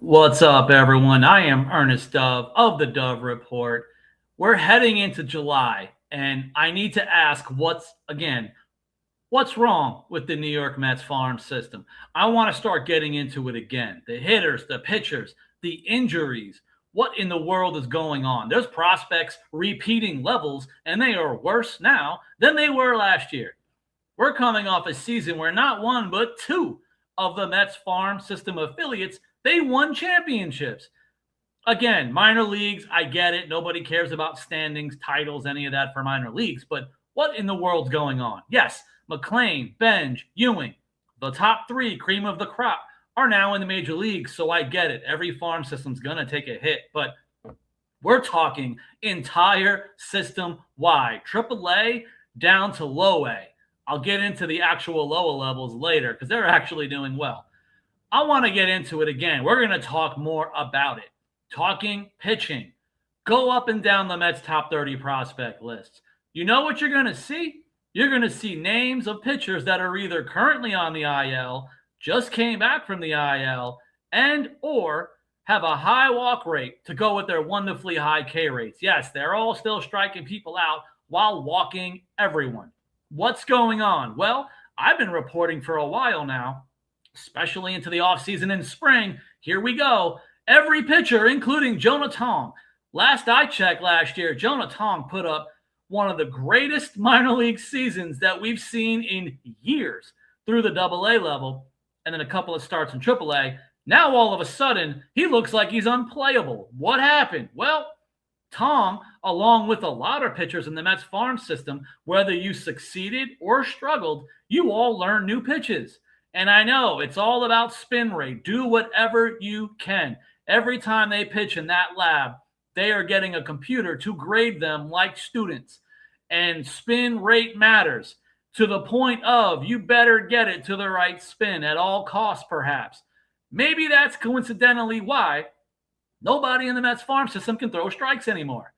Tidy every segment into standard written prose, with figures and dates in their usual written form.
What's up, everyone? I am Ernest Dove of the Dove Report. We're heading into July, and I need to ask what's wrong with the New York Mets farm system? I want to start getting into it again. The hitters, the pitchers, the injuries. What in the world is going on? There's prospects repeating levels, and they are worse now than they were last year. We're coming off a season where not one, but two of the Mets farm system affiliates, they won championships. Again, minor leagues, I get it. Nobody cares about standings, titles, any of that for minor leagues. But what in the world's going on? Yes, McLean, Benj, Ewing, the top three, cream of the crop, are now in the major leagues. So I get it. Every farm system's going to take a hit. But we're talking entire system-wide, AAA down to low A. I'll get into the actual lower levels later because they're actually doing well. I want to get into it again. We're going to talk more about it. Talking pitching. Go up and down the Mets top 30 prospect lists. You know what you're going to see? You're going to see names of pitchers that are either currently on the IL, just came back from the IL, and or have a high walk rate to go with their wonderfully high K rates. Yes, they're all still striking people out while walking everyone. What's going on? Well, I've been reporting for a while now, especially into the offseason in spring. Here we go. Every pitcher, including Jonah Tong. Last I checked last year, Jonah Tong put up one of the greatest minor league seasons that we've seen in years through the AA level, and then a couple of starts in AAA. Now, all of a sudden, he looks like he's unplayable. What happened? Well, Tong, along with a lot of pitchers in the Mets farm system, whether you succeeded or struggled, you all learn new pitches. And I know it's all about spin rate. Do whatever you can. Every time they pitch in that lab, they are getting a computer to grade them like students. And spin rate matters to the point of you better get it to the right spin at all costs, perhaps. Maybe that's coincidentally why nobody in the Mets farm system can throw strikes anymore.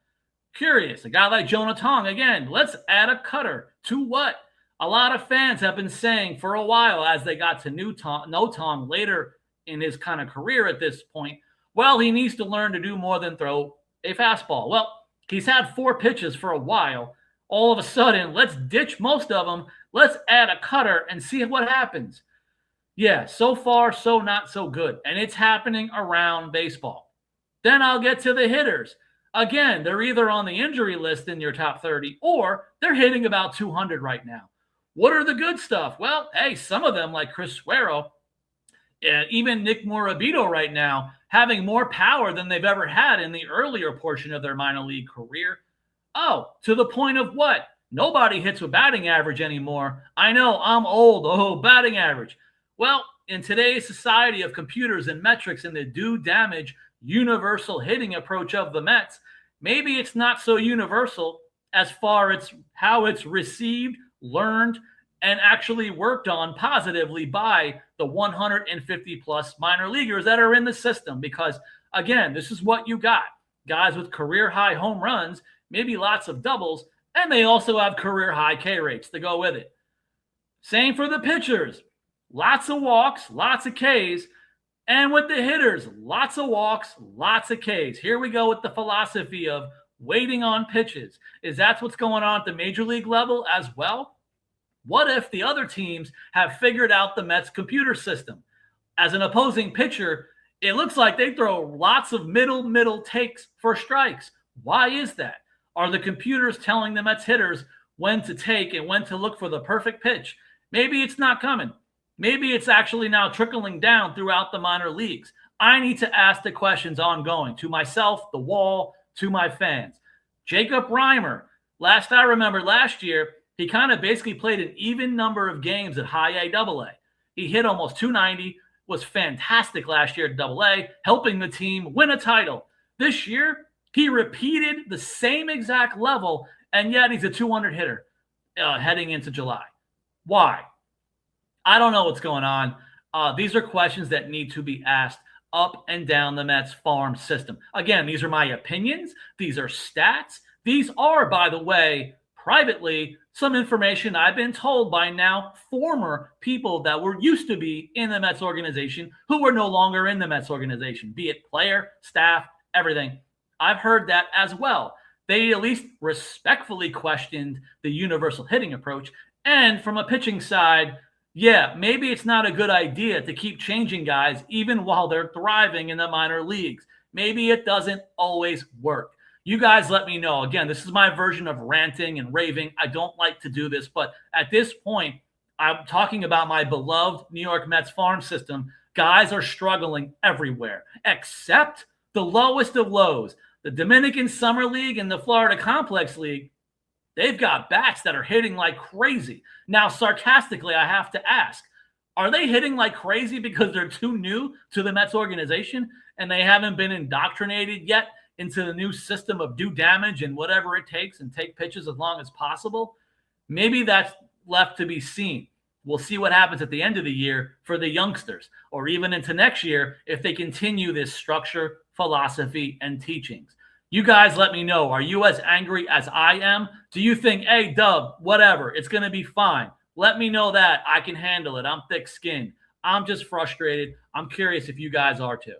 Curious, a guy like Jonah Tong, again, let's add a cutter to what? A lot of fans have been saying for a while as they got to No Tong later in his kind of career at this point, well, he needs to learn to do more than throw a fastball. Well, he's had 4 pitches for a while. All of a sudden, let's ditch most of them. Let's add a cutter and see what happens. Yeah, so far, so not so good. And it's happening around baseball. Then I'll get to the hitters. Again, they're either on the injury list in your top 30 or they're hitting about 200 right now. What are the good stuff? Well, hey, some of them like Chris Suero, even Nick Morabito right now, having more power than they've ever had in the earlier portion of their minor league career. Oh, to the point of what? Nobody hits with batting average anymore. I know, I'm old. Oh, batting average. Well, in today's society of computers and metrics and the do damage universal hitting approach of the Mets, maybe it's not so universal as far as how it's received, learned, and actually worked on positively by the 150 plus minor leaguers that are in the system. Because again, this is what you got. Guys with career high home runs, maybe lots of doubles, and they also have career high K rates to go with it. Same for the pitchers. Lots of walks, lots of Ks. And with the hitters, lots of walks, lots of Ks. Here we go with the philosophy of waiting on pitches. Is that what's going on at the major league level as well? What if the other teams have figured out the Mets computer system? As an opposing pitcher, it looks like they throw lots of middle takes for strikes. Why is that? Are the computers telling the Mets hitters when to take and when to look for the perfect pitch? Maybe it's not coming. Maybe it's actually now trickling down throughout the minor leagues. I need to ask the questions ongoing to myself, the wall, to my fans. Jacob Reimer, last I remember last year, he kind of basically played an even number of games at high A, double A. He hit almost 290, was fantastic last year at double A, helping the team win a title. This year, he repeated the same exact level, and yet he's a 200 hitter heading into July. Why? I don't know what's going on. These are questions that need to be asked up and down the Mets farm system. Again, these are my opinions. These are stats. These are, by the way, privately, some information I've been told by now former people that were used to be in the Mets organization who were no longer in the Mets organization, be it player, staff, everything. I've heard that as well. They at least respectfully questioned the universal hitting approach. And from a pitching side, yeah, maybe it's not a good idea to keep changing guys even while they're thriving in the minor leagues. Maybe it doesn't always work. You guys let me know. Again, this is my version of ranting and raving. I don't like to do this, but at this point, I'm talking about my beloved New York Mets farm system. Guys are struggling everywhere, except the lowest of lows. The Dominican Summer League and the Florida Complex League, they've got bats that are hitting like crazy. Now, sarcastically, I have to ask, are they hitting like crazy because they're too new to the Mets organization and they haven't been indoctrinated yet into the new system of do damage and whatever it takes and take pitches as long as possible? Maybe that's left to be seen. We'll see what happens at the end of the year for the youngsters, or even into next year if they continue this structure, philosophy, and teachings. You guys let me know. Are you as angry as I am? Do you think, hey, Dub, whatever, it's going to be fine? Let me know that. I can handle it. I'm thick-skinned. I'm just frustrated. I'm curious if you guys are too.